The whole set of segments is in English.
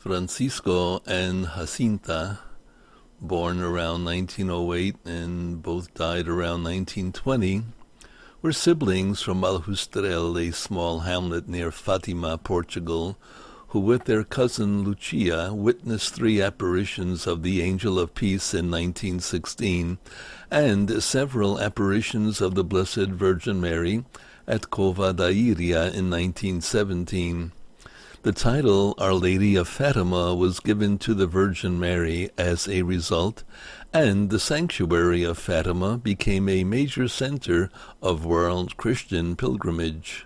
Francisco and Jacinta, born around 1908 and both died around 1920, were siblings from Aljustrel, a small hamlet near Fatima, Portugal, who with their cousin Lucia witnessed 3 apparitions of the Angel of Peace in 1916 and several apparitions of the Blessed Virgin Mary at Cova da Iria in 1917. The title Our Lady of Fatima was given to the Virgin Mary as a result, and the sanctuary of Fatima became a major center of world Christian pilgrimage.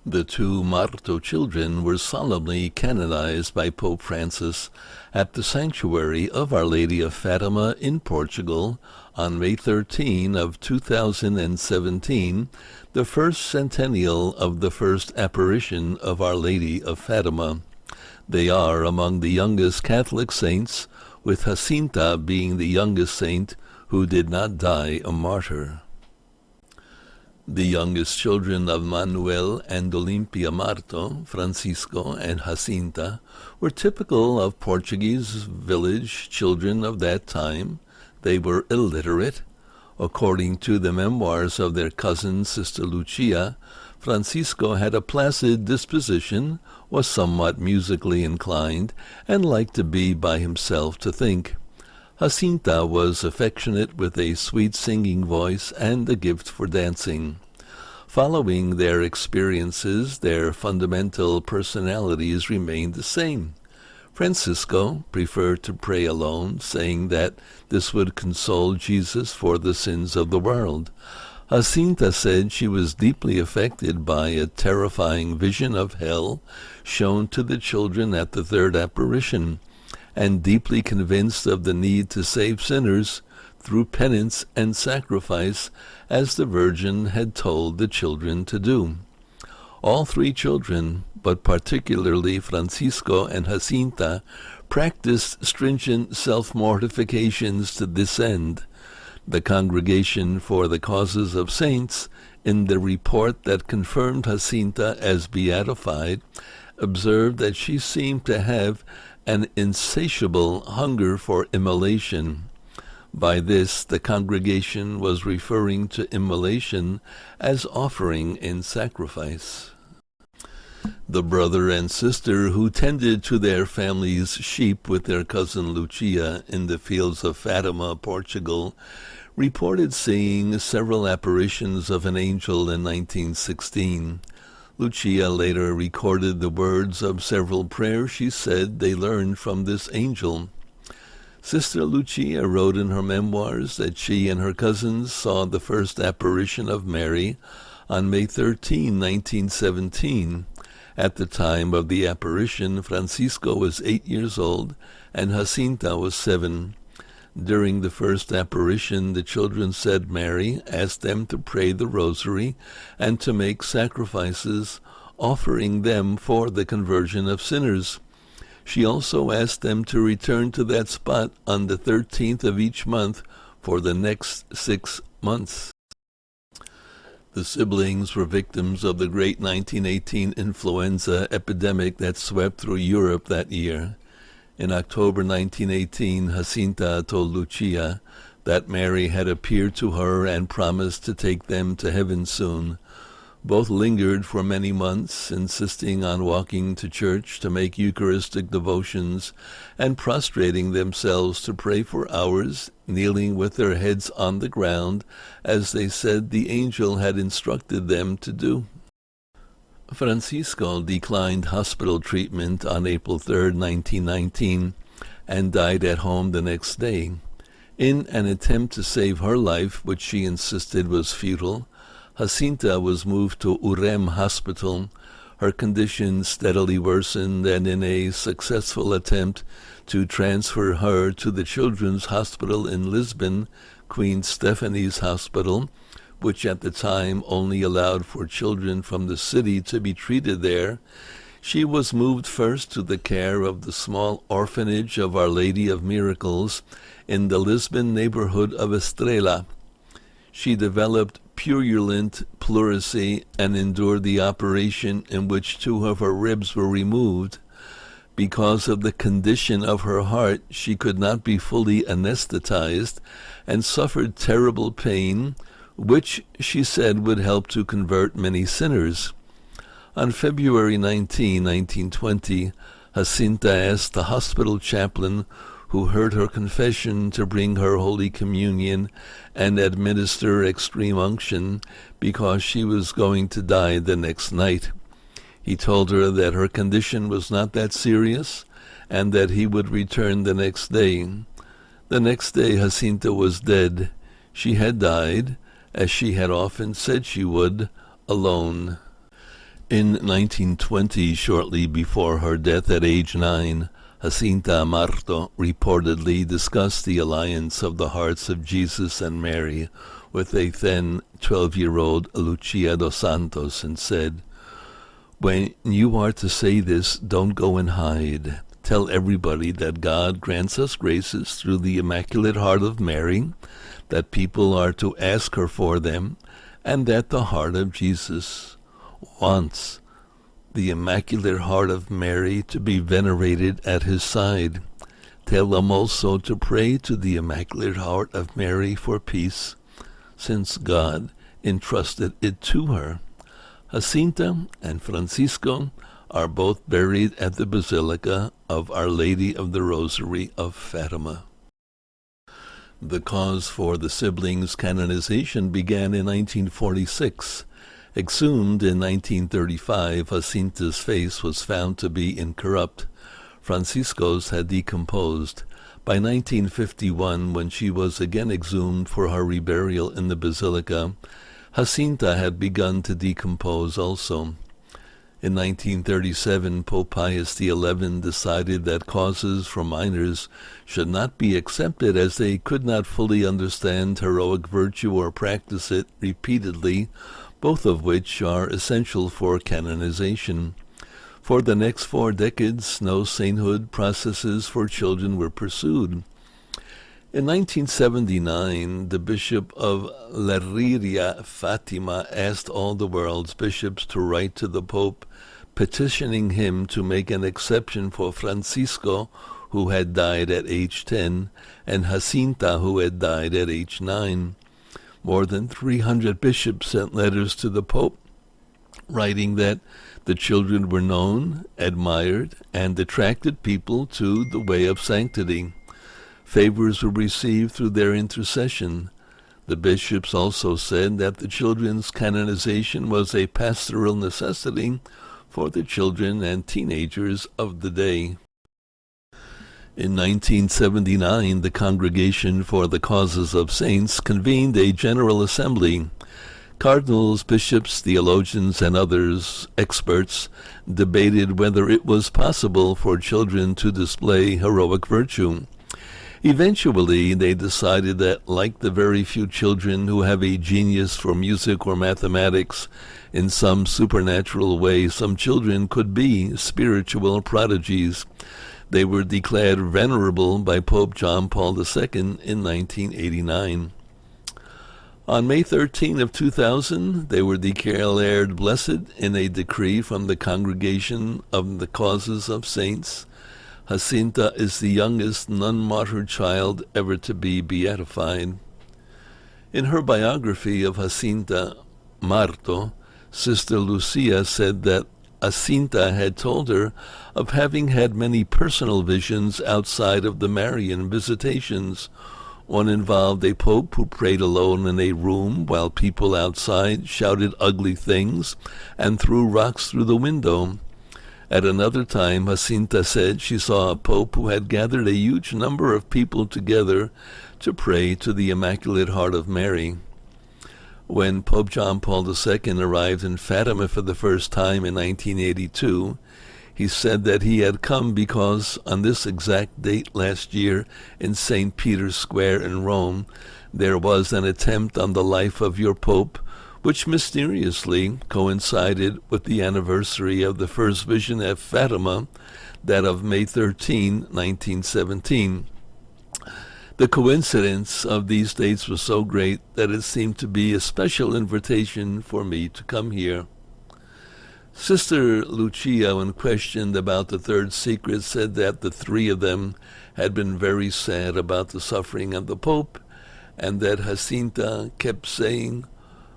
The 2 Marto children were solemnly canonized by Pope Francis at the sanctuary of Our Lady of Fatima in Portugal on May 13 of 2017, the first centennial of the first apparition of Our Lady of Fatima. They are among the youngest Catholic saints, with Jacinta being the youngest saint who did not die a martyr. The youngest children of Manuel and Olimpia Marto, Francisco and Jacinta, were typical of Portuguese village children of that time. They were illiterate. According to the memoirs of their cousin, Sister Lucia, Francisco had a placid disposition, was somewhat musically inclined, and liked to be by himself to think. Jacinta was affectionate with a sweet singing voice and a gift for dancing. Following their experiences, their fundamental personalities remained the same. Francisco preferred to pray alone, saying that this would console Jesus for the sins of the world. Jacinta said she was deeply affected by a terrifying vision of hell shown to the children at the 3rd apparition, and deeply convinced of the need to save sinners through penance and sacrifice, as the Virgin had told the children to do. All 3 children, but particularly Francisco and Jacinta, practiced stringent self-mortifications to this end. The Congregation for the Causes of Saints, in the report that confirmed Jacinta as beatified, observed that she seemed to have an insatiable hunger for immolation. By this, the congregation was referring to immolation as offering and sacrifice. The brother and sister who tended to their family's sheep with their cousin Lucia in the fields of Fatima, Portugal, reported seeing several apparitions of an angel in 1916. Lucia later recorded the words of several prayers she said they learned from this angel. Sister Lucia wrote in her memoirs that she and her cousins saw the first apparition of Mary on May 13, 1917. At the time of the apparition, Francisco was 8 years old and Jacinta was 7. During the first apparition, the children said Mary asked them to pray the rosary and to make sacrifices, offering them for the conversion of sinners. She also asked them to return to that spot on the 13th of each month for the next 6 months. The siblings were victims of the great 1918 influenza epidemic that swept through Europe that year. In October 1918, Jacinta told Lucia that Mary had appeared to her and promised to take them to heaven soon. Both lingered for many months, insisting on walking to church to make Eucharistic devotions and prostrating themselves to pray for hours, kneeling with their heads on the ground, as they said the angel had instructed them to do. Francisco declined hospital treatment on April 3, 1919, and died at home the next day. In an attempt to save her life, which she insisted was futile, Jacinta was moved to Urem Hospital. Her condition steadily worsened, and in a successful attempt to transfer her to the Children's Hospital in Lisbon, Queen Stephanie's Hospital, which at the time only allowed for children from the city to be treated there, she was moved first to the care of the small orphanage of Our Lady of Miracles in the Lisbon neighborhood of Estrela. She developed purulent pleurisy and endured the operation in which 2 of her ribs were removed. Because of the condition of her heart, she could not be fully anesthetized and suffered terrible pain, which she said would help to convert many sinners. On February 19, 1920, Jacinta asked the hospital chaplain who heard her confession to bring her Holy Communion and administer extreme unction because she was going to die the next night. He told her that her condition was not that serious and that he would return the next day. The next day, Jacinta was dead. She had died, as she had often said she would, alone. In 1920, shortly before her death at age 9, Jacinta Marto reportedly discussed the alliance of the hearts of Jesus and Mary with a then 12-year-old Lucia dos Santos and said, "When you are to say this, don't go and hide. Tell everybody that God grants us graces through the Immaculate Heart of Mary, that people are to ask her for them, and that the heart of Jesus wants the Immaculate Heart of Mary to be venerated at his side. Tell them also to pray to the Immaculate Heart of Mary for peace, since God entrusted it to her." Jacinta and Francisco are both buried at the Basilica of Our Lady of the Rosary of Fatima. The cause for the siblings' canonization began in 1946. Exhumed in 1935, Jacinta's face was found to be incorrupt. Francisco's had decomposed. By 1951, when she was again exhumed for her reburial in the Basilica, Jacinta had begun to decompose also. In 1937, Pope Pius XI decided that causes for minors should not be accepted as they could not fully understand heroic virtue or practice it repeatedly, both of which are essential for canonization. For the next 4 decades, no sainthood processes for children were pursued. In 1979, the Bishop of Leriria, Fatima, asked all the world's bishops to write to the Pope, petitioning him to make an exception for Francisco, who had died at age 10, and Jacinta, who had died at age 9. More than 300 bishops sent letters to the Pope, writing that the children were known, admired, and attracted people to the way of sanctity. Favors were received through their intercession. The bishops also said that the children's canonization was a pastoral necessity for the children and teenagers of the day. In 1979, the Congregation for the Causes of Saints convened a General Assembly. Cardinals, bishops, theologians, and others, experts, debated whether it was possible for children to display heroic virtue. Eventually, they decided that, like the very few children who have a genius for music or mathematics, in some supernatural way, some children could be spiritual prodigies. They were declared venerable by Pope John Paul II in 1989. On May 13 of 2000, they were declared blessed in a decree from the Congregation of the Causes of Saints. Jacinta is the youngest non-martyred child ever to be beatified. In her biography of Jacinta Marto, Sister Lucia said that Jacinta had told her of having had many personal visions outside of the Marian visitations. One involved a pope who prayed alone in a room while people outside shouted ugly things and threw rocks through the window. At another time, Jacinta said she saw a pope who had gathered a huge number of people together to pray to the Immaculate Heart of Mary. When Pope John Paul II arrived in Fatima for the first time in 1982, he said that he had come because on this exact date last year in St. Peter's Square in Rome, there was an attempt on the life of your pope, which mysteriously coincided with the anniversary of the first vision at Fatima, that of May 13, 1917. The coincidence of these dates was so great that it seemed to be a special invitation for me to come here. Sister Lucia, when questioned about the third secret, said that the three of them had been very sad about the suffering of the Pope, and that Jacinta kept saying,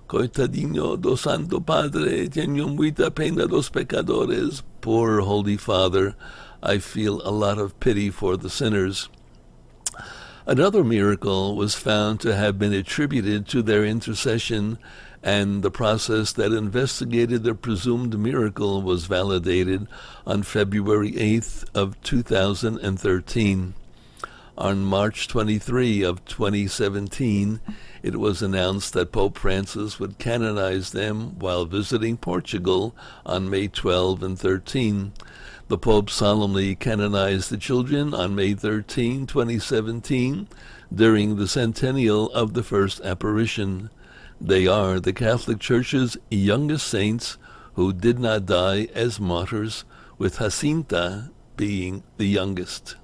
Coitadinho do Santo Padre, tengo muita pena dos pecadores. Poor Holy Father, I feel a lot of pity for the sinners. Another miracle was found to have been attributed to their intercession, and the process that investigated the presumed miracle was validated on February 8th of 2013. On March 23 of 2017, it was announced that Pope Francis would canonize them while visiting Portugal on May 12 and 13. The Pope solemnly canonized the children on May 13, 2017, during the centennial of the first apparition. They are the Catholic Church's youngest saints who did not die as martyrs, with Jacinta being the youngest.